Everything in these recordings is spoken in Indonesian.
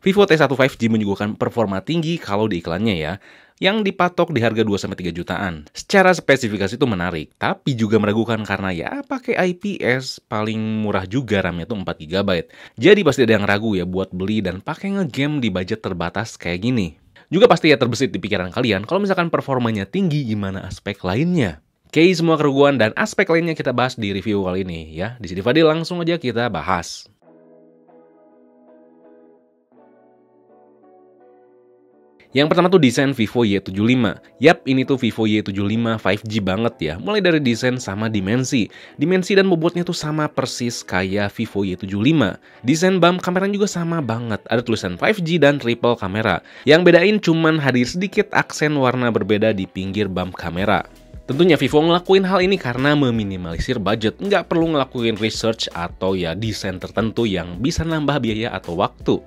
Vivo T1 5G menyuguhkan performa tinggi kalau di iklannya ya, yang dipatok di harga 2-3 jutaan. Secara spesifikasi itu menarik, tapi juga meragukan karena ya pakai IPS, paling murah juga RAM-nya tuh 4 GB. Jadi pasti ada yang ragu ya buat beli dan pakai ngegame di budget terbatas kayak gini. Juga pasti ya terbesit di pikiran kalian, kalau misalkan performanya tinggi gimana aspek lainnya? Oke, semua kerugian dan aspek lainnya kita bahas di review kali ini ya. Di sini Fadil, langsung aja kita bahas. Yang pertama tuh desain Vivo Y75. Yap, ini tuh Vivo Y75 5G banget ya. Mulai dari desain sama dimensi. Dimensi dan bobotnya tuh sama persis kayak Vivo Y75. Desain bump kameranya juga sama banget. Ada tulisan 5G dan triple kamera. Yang bedain cuman hadir sedikit aksen warna berbeda di pinggir bump kamera. Tentunya Vivo ngelakuin hal ini karena meminimalisir budget. Nggak perlu ngelakuin research atau ya desain tertentu yang bisa nambah biaya atau waktu.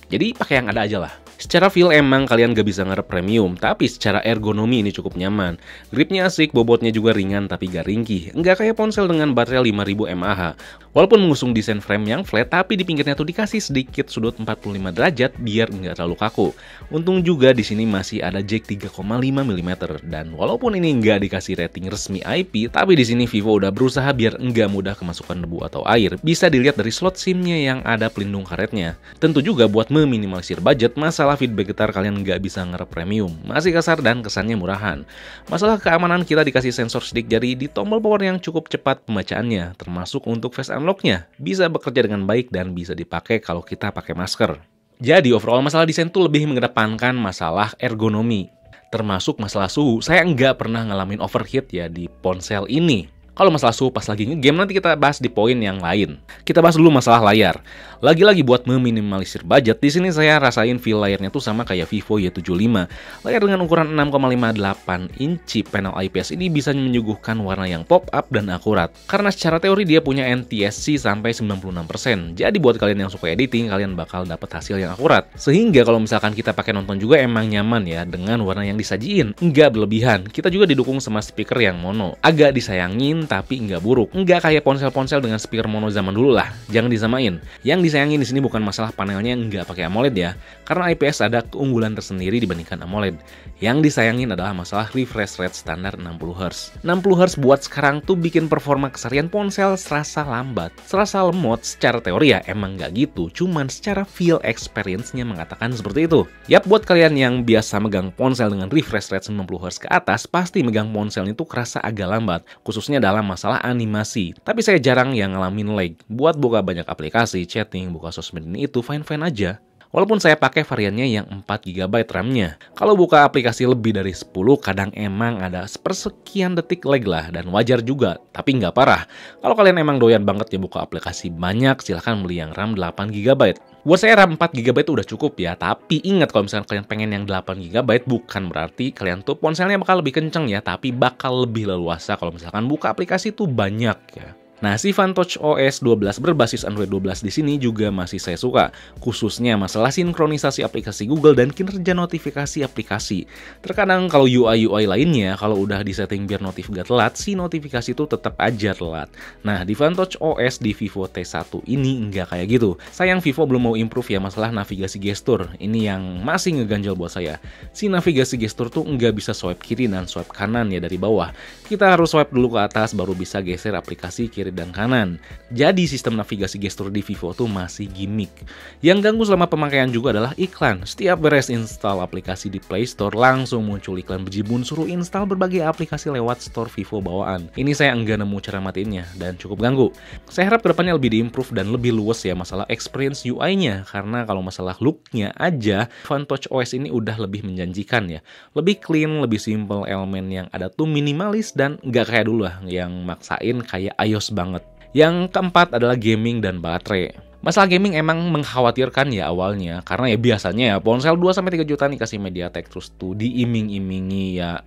Jadi pakai yang ada aja lah. Secara feel emang kalian gak bisa ngarep premium, tapi secara ergonomi ini cukup nyaman. Gripnya asik, bobotnya juga ringan tapi gak ringkih. Nggak kayak ponsel dengan baterai 5000 mAh. Walaupun mengusung desain frame yang flat, tapi di pinggirnya tuh dikasih sedikit sudut 45 derajat biar nggak terlalu kaku. Untung juga di sini masih ada jack 3,5 mm. Dan walaupun ini nggak dikasih rating resmi IP, tapi di sini Vivo udah berusaha biar nggak mudah kemasukan debu atau air. Bisa dilihat dari slot SIM-nya yang ada pelindung karetnya. Tentu juga buat meminimalisir budget, masalah feedback getar kalian nggak bisa ngerep premium. Masih kasar dan kesannya murahan. Masalah keamanan, kita dikasih sensor sidik jari di tombol power yang cukup cepat pembacaannya, termasuk untuk face unlock-nya. Bisa bekerja dengan baik dan bisa dipakai kalau kita pakai masker. Jadi overall masalah desain tuh lebih mengedepankan masalah ergonomi. Termasuk masalah suhu, saya nggak pernah ngalamin overheat ya di ponsel ini. Kalau masalah suhu pas lagi nge-game nanti kita bahas di poin yang lain. Kita bahas dulu masalah layar. Lagi-lagi buat meminimalisir budget, di sini saya rasain feel layarnya tuh sama kayak Vivo Y75. Layar dengan ukuran 6,58 inci panel IPS ini bisa menyuguhkan warna yang pop up dan akurat. Karena secara teori dia punya NTSC sampai 96%. Jadi buat kalian yang suka editing, kalian bakal dapat hasil yang akurat. Sehingga kalau misalkan kita pakai nonton juga emang nyaman ya dengan warna yang disajiin. Nggak berlebihan. Kita juga didukung sama speaker yang mono. Agak disayangin tapi nggak buruk. Nggak kayak ponsel-ponsel dengan speaker mono zaman dulu lah. Jangan disamain. Yang disayangin di sini bukan masalah panelnya nggak pakai AMOLED ya, karena IPS ada keunggulan tersendiri dibandingkan AMOLED. Yang disayangin adalah masalah refresh rate standar 60Hz. 60Hz buat sekarang tuh bikin performa keseharian ponsel serasa lambat. Serasa lemot secara teori ya emang nggak gitu, cuman secara feel experience-nya mengatakan seperti itu. Yap, buat kalian yang biasa megang ponsel dengan refresh rate 90Hz ke atas, pasti megang ponsel itu kerasa agak lambat, khususnya dalam masalah animasi. Tapi saya jarang yang ngalamin lag. Buat buka banyak aplikasi, chatting, buka sosmed ini itu fine-fine aja. Walaupun saya pakai variannya yang 4 GB RAM-nya. Kalau buka aplikasi lebih dari 10, kadang emang ada sepersekian detik lag lah, dan wajar juga, tapi nggak parah. Kalau kalian emang doyan banget ya buka aplikasi banyak, silahkan beli yang RAM 8 GB. Buat saya RAM 4 GB itu udah cukup ya, tapi ingat kalau misalnya kalian pengen yang 8 GB, bukan berarti kalian tuh ponselnya bakal lebih kenceng ya, tapi bakal lebih leluasa kalau misalkan buka aplikasi tuh banyak ya. Nah, si Fantouch OS 12 berbasis Android 12 di sini juga masih saya suka, khususnya masalah sinkronisasi aplikasi Google dan kinerja notifikasi aplikasi. Terkadang kalau UI lainnya, kalau udah disetting biar notif gak telat, si notifikasi itu tetap aja telat. Nah, di Fantouch OS di Vivo T1 ini nggak kayak gitu. Sayang Vivo belum mau improve ya masalah navigasi gestur. Ini yang masih ngeganjal buat saya. Si navigasi gestur tuh nggak bisa swipe kiri dan swipe kanan ya dari bawah. Kita harus swipe dulu ke atas baru bisa geser aplikasi kiri dan kanan. Jadi sistem navigasi gestur di Vivo tuh masih gimmick. Yang ganggu selama pemakaian juga adalah iklan. Setiap beres install aplikasi di Play Store, langsung muncul iklan bejibun suruh install berbagai aplikasi lewat store Vivo bawaan. Ini saya enggak nemu cara matiinnya dan cukup ganggu. Saya harap kedepannya lebih diimprove dan lebih luas ya masalah experience UI-nya, karena kalau masalah look-nya aja, Fantouch OS ini udah lebih menjanjikan ya. Lebih clean, lebih simple, elemen yang ada tuh minimalis dan nggak kayak dulu lah yang maksain kayak iOS banget. Yang keempat adalah gaming dan baterai. Masalah gaming emang mengkhawatirkan ya awalnya, karena ya biasanya ya ponsel 2-3 juta dikasih MediaTek terus tuh diiming-imingi ya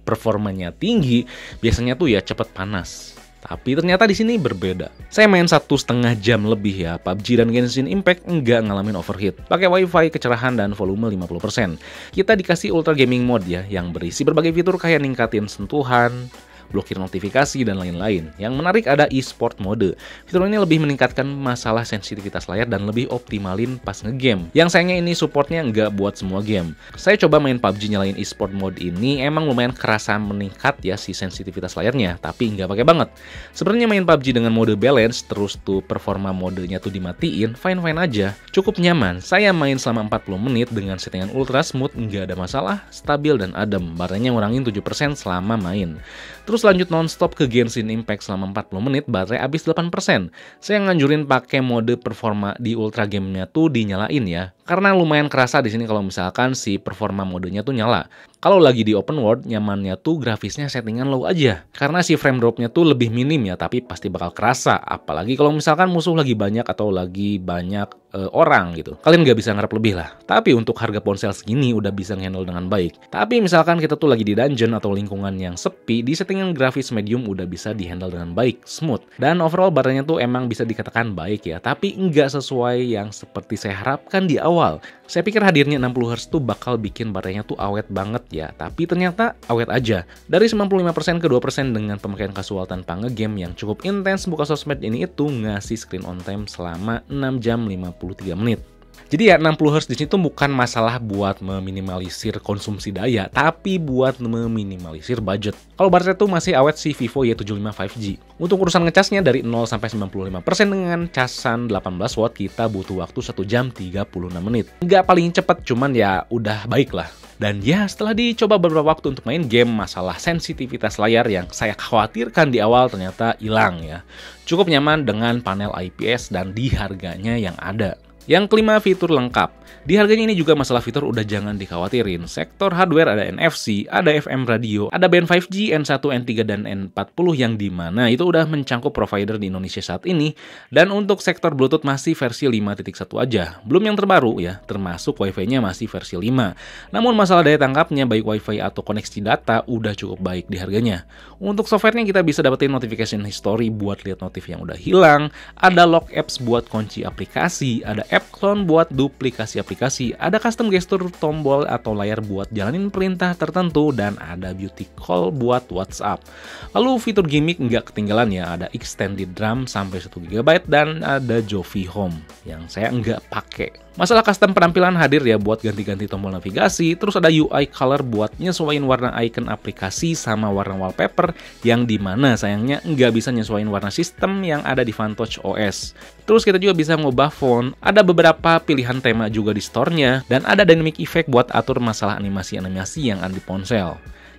performanya tinggi, biasanya tuh ya cepet panas. Tapi ternyata di sini berbeda. Saya main 1,5 jam lebih ya, PUBG dan Genshin Impact nggak ngalamin overheat. Pakai WiFi, kecerahan, dan volume 50%. Kita dikasih Ultra Gaming Mode ya, yang berisi berbagai fitur kayak ningkatin sentuhan, blokir notifikasi, dan lain-lain. Yang menarik ada e-sport mode. Fitur ini lebih meningkatkan masalah sensitivitas layar dan lebih optimalin pas ngegame. Yang sayangnya ini supportnya nggak buat semua game. Saya coba main PUBG nyalain e-sport mode ini, emang lumayan kerasa meningkat ya si sensitivitas layarnya, tapi nggak pakai banget. Sebenarnya main PUBG dengan mode balance, terus tuh performa modenya tuh dimatiin, fine-fine aja. Cukup nyaman, saya main selama 40 menit dengan settingan ultra smooth, nggak ada masalah, stabil dan adem. Baterainya ngurangin 7% selama main. Terus lanjut non-stop ke Genshin Impact selama 40 menit, baterai habis 8%. Saya nganjurin pakai mode performa di ultra gamenya tuh dinyalain ya. Karena lumayan kerasa di sini kalau misalkan si performa modenya tuh nyala. Kalau lagi di open world, nyamannya tuh grafisnya settingan low aja. Karena si frame dropnya tuh lebih minim ya, tapi pasti bakal kerasa. Apalagi kalau misalkan musuh lagi banyak atau lagi banyak orang gitu. Kalian nggak bisa ngarep lebih lah. Tapi untuk harga ponsel segini udah bisa handle dengan baik. Tapi misalkan kita tuh lagi di dungeon atau lingkungan yang sepi, di settingan grafis medium udah bisa dihandle dengan baik, smooth. Dan overall baterainya tuh emang bisa dikatakan baik ya, tapi nggak sesuai yang seperti saya harapkan di awal. Saya pikir hadirnya 60Hz tuh bakal bikin baterainya tuh awet banget ya, tapi ternyata awet aja. Dari 95% ke 2% dengan pemakaian kasual tanpa ngegame yang cukup intens buka sosmed ini itu ngasih screen on time selama 6 jam 53 menit. Jadi ya 60Hz di sini tuh bukan masalah buat meminimalisir konsumsi daya, tapi buat meminimalisir budget. Kalau baterai tuh masih awet si Vivo Y75 5G. Untuk urusan ngecasnya dari 0 sampai 95% dengan casan 18 watt kita butuh waktu 1 jam 36 menit. Nggak paling cepet, cuman ya udah baik lah. Dan ya setelah dicoba beberapa waktu untuk main game, masalah sensitivitas layar yang saya khawatirkan di awal ternyata hilang ya. Cukup nyaman dengan panel IPS dan di harganya yang ada. Yang kelima, fitur lengkap. Di harganya ini juga masalah fitur udah jangan dikhawatirin. Sektor hardware ada NFC, ada FM radio, ada band 5G, N1, N3, dan N40 yang dimana itu udah mencangkup provider di Indonesia saat ini. Dan untuk sektor Bluetooth masih versi 5.1 aja. Belum yang terbaru ya, termasuk Wi-Fi-nya masih versi 5. Namun masalah daya tangkapnya baik Wi-Fi atau koneksi data udah cukup baik di harganya. Untuk softwarenya kita bisa dapetin notification history buat lihat notif yang udah hilang, ada lock apps buat kunci aplikasi, ada app clone buat duplikasi aplikasi, ada custom gesture tombol atau layar buat jalanin perintah tertentu, dan ada beauty call buat WhatsApp. Lalu fitur gimmick nggak ketinggalan ya, ada extended RAM sampai 1 GB dan ada Jovi Home yang saya nggak pakai. Masalah custom penampilan hadir ya buat ganti-ganti tombol navigasi, terus ada UI color buat nyesuaiin warna icon aplikasi sama warna wallpaper, yang dimana sayangnya nggak bisa nyesuaiin warna sistem yang ada di Vantage OS. Terus kita juga bisa ngubah font, ada beberapa pilihan tema juga di store-nya, dan ada dynamic effect buat atur masalah animasi-animasi yang ada di ponsel.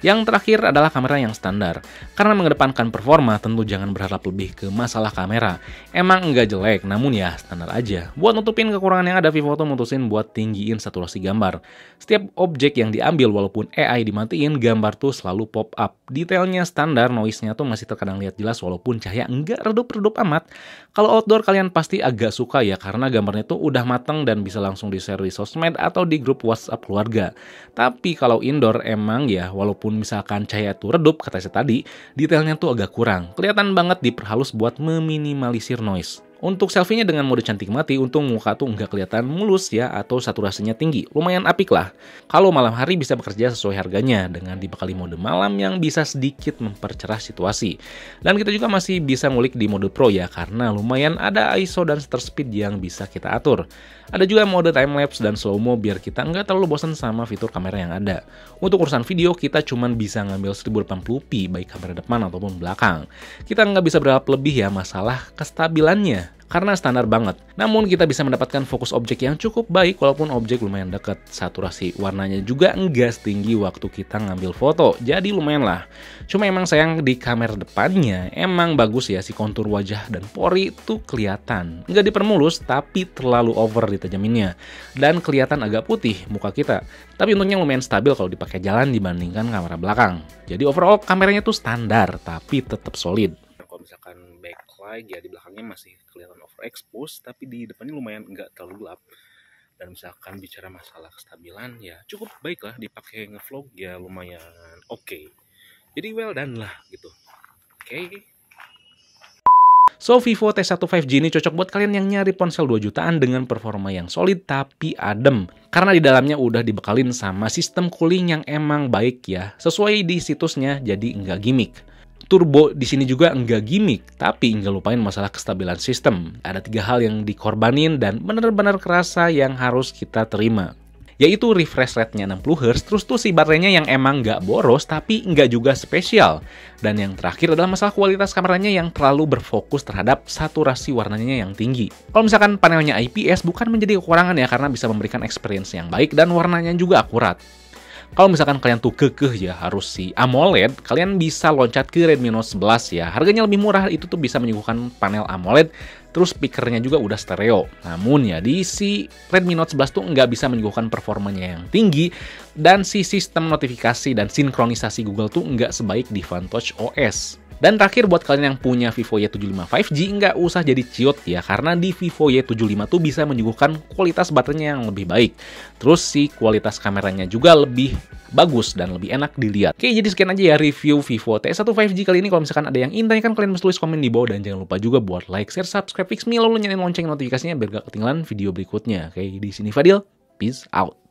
Yang terakhir adalah kamera yang standar. Karena mengedepankan performa, tentu jangan berharap lebih ke masalah kamera. Emang nggak jelek, namun ya standar aja. Buat nutupin kekurangan yang ada, Vivo tuh mutusin buat tinggiin saturasi gambar. Setiap objek yang diambil walaupun AI dimatiin, gambar tuh selalu pop up. Detailnya standar, noise-nya tuh masih terkadang lihat jelas walaupun cahaya nggak redup-redup amat. Kalau outdoor kalian pasti agak suka ya, karena gambarnya tuh udah mateng dan bisa langsung di-share di sosmed atau di grup WhatsApp keluarga. Tapi kalau indoor emang ya, walaupun misalkan cahaya itu redup, kata saya tadi, detailnya tuh agak kurang. Kelihatan banget diperhalus buat meminimalisir noise. Untuk selfie-nya dengan mode cantik mati, untung muka tuh nggak kelihatan mulus ya, atau saturasinya tinggi. Lumayan apik lah. Kalau malam hari bisa bekerja sesuai harganya, dengan dibekali mode malam yang bisa sedikit mempercerah situasi. Dan kita juga masih bisa ngulik di mode pro ya, karena lumayan ada ISO dan shutter speed yang bisa kita atur. Ada juga mode timelapse dan slow-mo biar kita nggak terlalu bosan sama fitur kamera yang ada. Untuk urusan video, kita cuman bisa ngambil 1080p baik kamera depan ataupun belakang. Kita nggak bisa berharap lebih ya masalah kestabilannya, karena standar banget. Namun kita bisa mendapatkan fokus objek yang cukup baik walaupun objek lumayan dekat. Saturasi warnanya juga nggak setinggi waktu kita ngambil foto, jadi lumayan lah. Cuma emang sayang di kamera depannya emang bagus ya, si kontur wajah dan pori tuh kelihatan. Nggak dipermulus tapi terlalu over ditajaminnya. Dan kelihatan agak putih muka kita. Tapi untungnya lumayan stabil kalau dipakai jalan dibandingkan kamera belakang. Jadi overall kameranya tuh standar tapi tetap solid. Kalau misalkan backlight ya di belakangnya masih kelihatan overexposed, tapi di depannya lumayan nggak terlalu gelap. Dan misalkan bicara masalah kestabilan ya cukup baik lah, dipakai ngevlog ya lumayan oke. Jadi well done lah gitu. Oke. So, Vivo T1 5G ini cocok buat kalian yang nyari ponsel 2 jutaan dengan performa yang solid tapi adem. Karena di dalamnya udah dibekalin sama sistem cooling yang emang baik ya, sesuai di situsnya, jadi nggak gimmick. Turbo di sini juga enggak gimmick, tapi enggak lupain masalah kestabilan sistem. Ada 3 hal yang dikorbanin dan benar-benar kerasa yang harus kita terima. Yaitu refresh rate-nya 60Hz, terus tuh si baterainya yang emang nggak boros tapi nggak juga spesial. Dan yang terakhir adalah masalah kualitas kameranya yang terlalu berfokus terhadap saturasi warnanya yang tinggi. Kalau misalkan panelnya IPS bukan menjadi kekurangan ya, karena bisa memberikan experience yang baik dan warnanya juga akurat. Kalau misalkan kalian tuh kekeh ya harus si AMOLED, kalian bisa loncat ke Redmi Note 11 ya. Harganya lebih murah, itu tuh bisa menyuguhkan panel AMOLED, terus speakernya juga udah stereo. Namun ya di si Redmi Note 11 tuh nggak bisa menyuguhkan performanya yang tinggi, dan si sistem notifikasi dan sinkronisasi Google tuh nggak sebaik di Vantage OS. Dan terakhir buat kalian yang punya Vivo Y75 5G, nggak usah jadi ciut ya, karena di Vivo Y75 tuh bisa menyuguhkan kualitas baterainya yang lebih baik. Terus si kualitas kameranya juga lebih bagus dan lebih enak dilihat. Oke, jadi sekian aja ya review Vivo T1 5G kali ini. Kalau misalkan ada yang ingin tanyakan, kalian bisa tulis komen di bawah, dan jangan lupa juga buat like, share, subscribe, fix me, lalu nyalain lonceng notifikasinya biar gak ketinggalan video berikutnya. Oke, di sini Fadil, peace out.